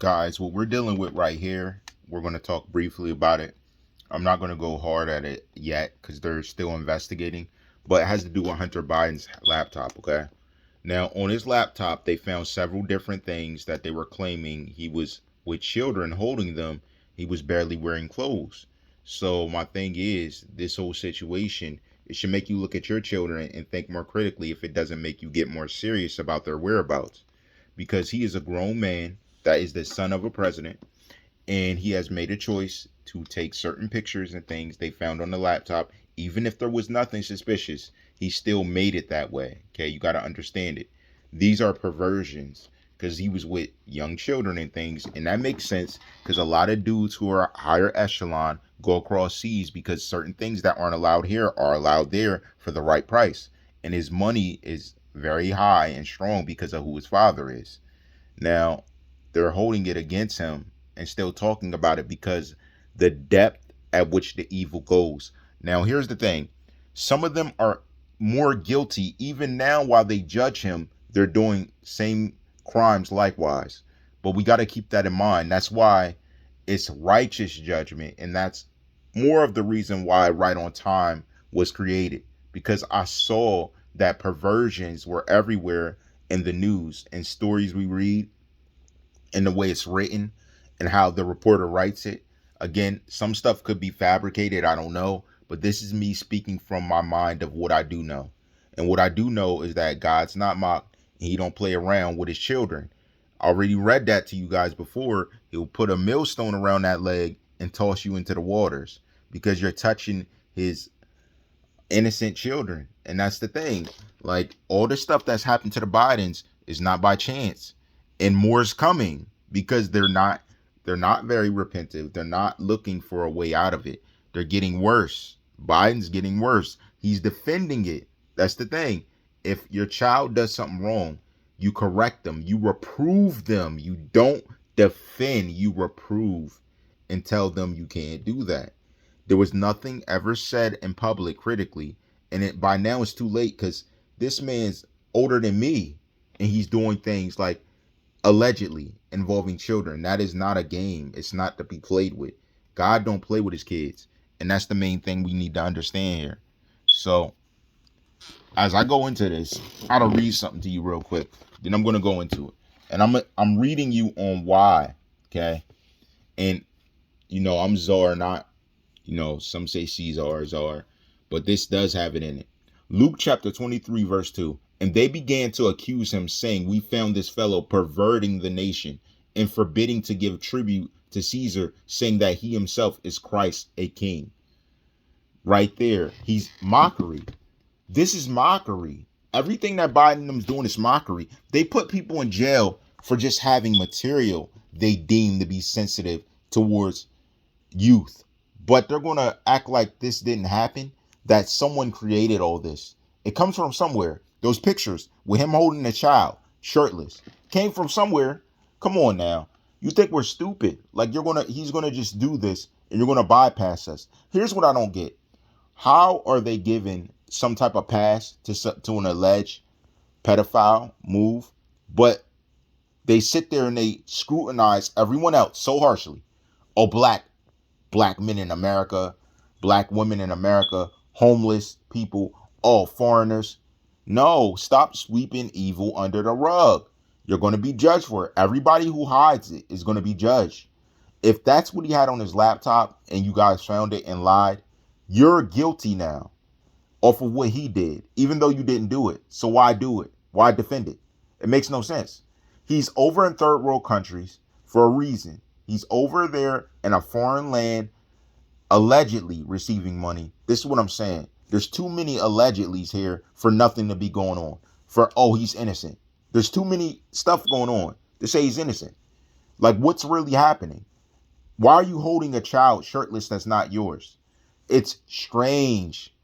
Guys, what we're dealing with right here, we're going to talk briefly about it. I'm not going to go hard at it yet because they're still investigating, but it has to do with Hunter Biden's laptop, okay? Now, on his laptop, they found several different things that they were claiming he was with children holding them. He was barely wearing clothes. So my thing is, this whole situation, it should make you look at your children and think more critically if it doesn't make you get more serious about their whereabouts. Because he is a grown man that is the son of a president, and he has made a choice to take certain pictures and things they found on the laptop. Even if there was nothing suspicious, he still made it that way. Okay, you got to understand it. These are perversions because he was with young children and things, and that makes sense because a lot of dudes who are higher echelon go across seas because certain things that aren't allowed here are allowed there for the right price, and his money is very high and strong because of who his father is. Now, they're holding it against him and still talking about it because the depth at which the evil goes. Now, here's the thing. Some of them are more guilty even now while they judge him. They're doing same crimes likewise. But we got to keep that in mind. That's why it's righteous judgment. And that's more of the reason why Right on Time was created. Because I saw that perversions were everywhere in the news and stories we read and the way it's written and how the reporter writes it. Again, some stuff could be fabricated. I don't know. But this is me speaking from my mind of what I do know. And what I do know is that God's not mocked and he don't play around with his children. I already read that to you guys before. He'll put a millstone around that leg and toss you into the waters because you're touching his innocent children. And that's the thing. Like, all the stuff that's happened to the Bidens is not by chance. And more's coming because they're not very repentant. They're not looking for a way out of it. They're getting worse. Biden's getting worse. He's defending it. That's the thing. If your child does something wrong, you correct them. You reprove them. You don't defend. You reprove and tell them you can't do that. There was nothing ever said in public critically, and by now it's too late because this man's older than me, and he's doing things like allegedly involving children. That is not a game. It's not to be played with. God don't play with his kids, and that's the main thing we need to understand here. So, as I go into this, I gotta read something to you real quick. Then I'm gonna go into it, and I'm reading you on why, okay? And I'm Czar, not some say Caesar, but this does have it in it. Luke chapter 23, verse 2. And they began to accuse him, saying, we found this fellow perverting the nation and forbidding to give tribute to Caesar, saying that he himself is Christ, a king. Right there. He's mockery. This is mockery. Everything that Biden's doing is mockery. They put people in jail for just having material they deem to be sensitive towards youth. But they're going to act like this didn't happen, that someone created all this. It comes from somewhere. Those pictures with him holding a child, shirtless, came from somewhere. Come on now. You think we're stupid? Like he's going to just do this and you're going to bypass us. Here's what I don't get. How are they giving some type of pass to an alleged pedophile move, but they sit there and they scrutinize everyone else so harshly? Oh, black men in America, black women in America, homeless people, all foreigners. No, stop sweeping evil under the rug. You're going to be judged for it. Everybody who hides it is going to be judged. If that's what he had on his laptop and you guys found it and lied, you're guilty now off of what he did, even though you didn't do it. So why do it? Why defend it? It makes no sense. He's over in third world countries for a reason. He's over there in a foreign land allegedly receiving money. This is what I'm saying. There's too many allegedlys here for nothing to be going on. He's innocent. There's too many stuff going on to say he's innocent. Like, what's really happening? Why are you holding a child shirtless that's not yours? It's strange.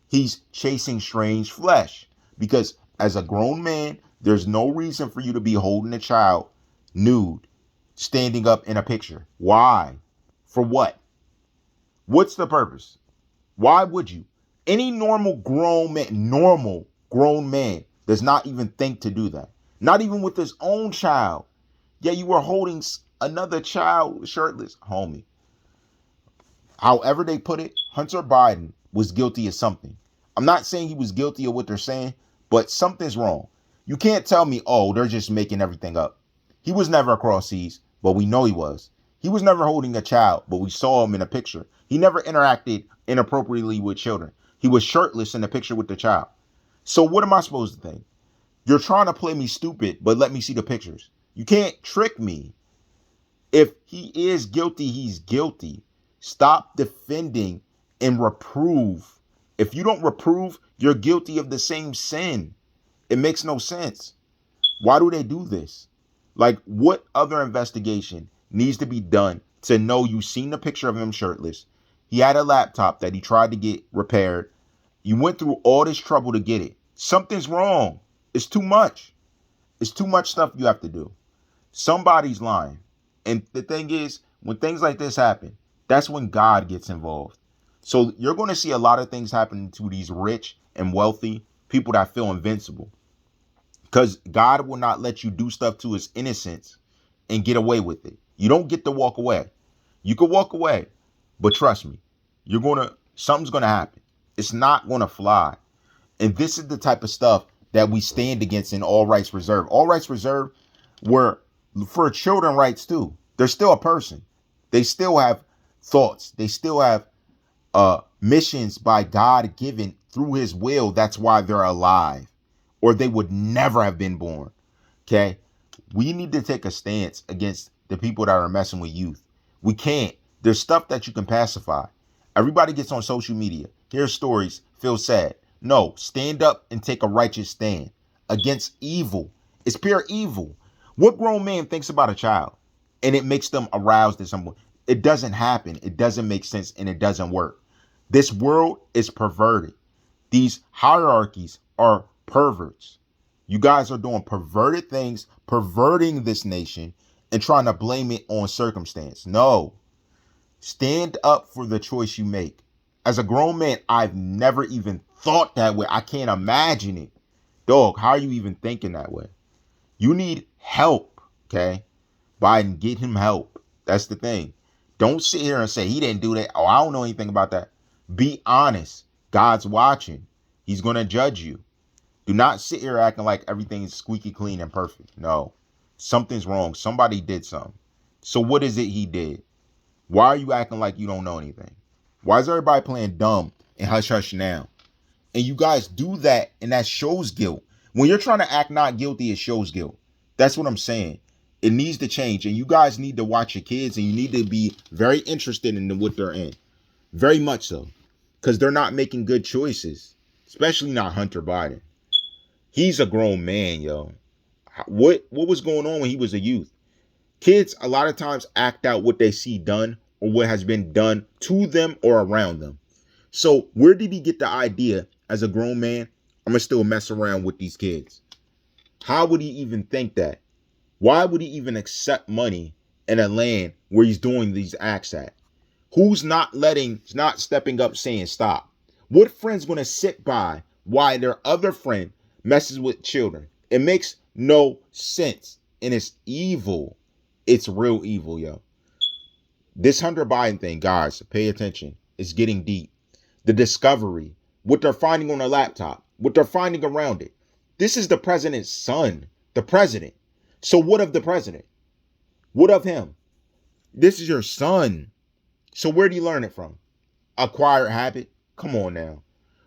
He's chasing strange flesh. Because as a grown man, there's no reason for you to be holding a child nude, standing up in a picture. Why? For what? What's the purpose? Why would you? Any normal grown man does not even think to do that. Not even with his own child. Yeah, you were holding another child shirtless, homie. However they put it, Hunter Biden was guilty of something. I'm not saying he was guilty of what they're saying, but something's wrong. You can't tell me, oh, they're just making everything up. He was never across seas, but we know he was. He was never holding a child, but we saw him in a picture. He never interacted inappropriately with children. He was shirtless in the picture with the child. So what am I supposed to think? You're trying to play me stupid, but let me see the pictures. You can't trick me. If he is guilty, he's guilty. Stop defending and reprove. If you don't reprove, you're guilty of the same sin. It makes no sense. Why do they do this? Like, what other investigation needs to be done to know you seen the picture of him shirtless? He had a laptop that he tried to get repaired. You went through all this trouble to get it. Something's wrong. It's too much. It's too much stuff you have to do. Somebody's lying. And the thing is, when things like this happen, that's when God gets involved. So you're going to see a lot of things happen to these rich and wealthy people that feel invincible. Because God will not let you do stuff to his innocence and get away with it. You don't get to walk away. You can walk away, but trust me, something's going to happen. It's not going to fly. And this is the type of stuff that we stand against in All Rights Reserve. All Rights Reserve were for children rights too. They're still a person. They still have thoughts. They still have missions by God given through his will. That's why they're alive, or they would never have been born. Okay. We need to take a stance against the people that are messing with youth. We can't. There's stuff that you can pacify. Everybody gets on social media, hears stories, feel sad. No, stand up and take a righteous stand against evil. It's pure evil. What grown man thinks about a child and it makes them aroused at some point? It doesn't happen. It doesn't make sense, and it doesn't work. This world is perverted. These hierarchies are perverts. You guys are doing perverted things, perverting this nation, and trying to blame it on circumstance. No. Stand up for the choice you make. As a grown man, I've never even thought that way. I can't imagine it. Dog, how are you even thinking that way? You need help, okay? Biden, get him help. That's the thing. Don't sit here and say he didn't do that. Oh, I don't know anything about that. Be honest. God's watching. He's going to judge you. Do not sit here acting like everything is squeaky clean and perfect. No. Something's wrong. Somebody did something. So what is it he did? Why are you acting like you don't know anything? Why is everybody playing dumb and hush hush now? And you guys do that, and that shows guilt. When you're trying to act not guilty, it shows guilt. That's what I'm saying. It needs to change, and you guys need to watch your kids, and you need to be very interested in what they're in. Very much so. Because they're not making good choices. Especially not Hunter Biden. He's a grown man, yo. What was going on when he was a youth? Kids, a lot of times, act out what they see done or what has been done to them or around them. So where did he get the idea as a grown man, I'm going to still mess around with these kids? How would he even think that? Why would he even accept money in a land where he's doing these acts at? Who's not stepping up saying stop? What friend's going to sit by while their other friend messes with children? It makes no sense. And it's evil. It's real evil, yo. This Hunter Biden thing, guys, pay attention. It's getting deep. The discovery, what they're finding on a laptop, what they're finding around it. This is the president's son, the president. So what of the president? What of him? This is your son. So where do you learn it from? Acquired habit? Come on now.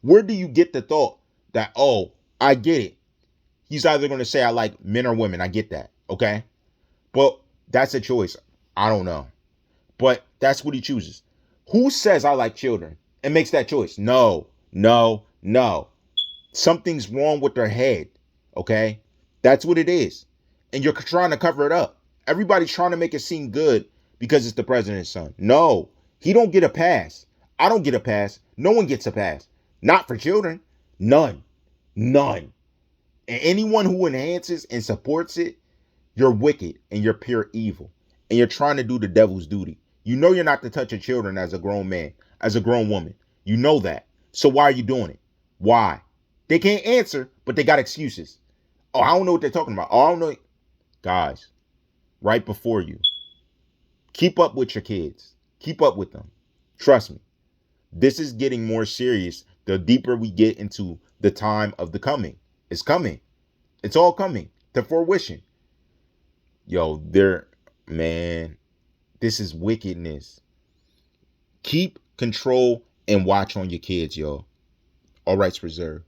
Where do you get the thought that, oh, I get it. He's either going to say I like men or women. I get that. Okay. But that's a choice. I don't know. But that's what he chooses. Who says I like children and makes that choice? No. Something's wrong with their head. Okay. That's what it is. And you're trying to cover it up. Everybody's trying to make it seem good because it's the president's son. No, he don't get a pass. I don't get a pass. No one gets a pass. Not for children. None. And anyone who enhances and supports it, you're wicked and you're pure evil. And you're trying to do the devil's duty. You know you're not to touch your children as a grown man, as a grown woman. You know that. So why are you doing it? Why? They can't answer, but they got excuses. Oh, I don't know what they're talking about. Oh, I don't know. Guys, right before you, Keep up with your kids. Keep up with them. Trust me. This is getting more serious the deeper we get into the time of the coming. It's coming. It's all coming to fruition. Yo, man, this is wickedness. Keep control and watch on your kids, yo. All rights reserved.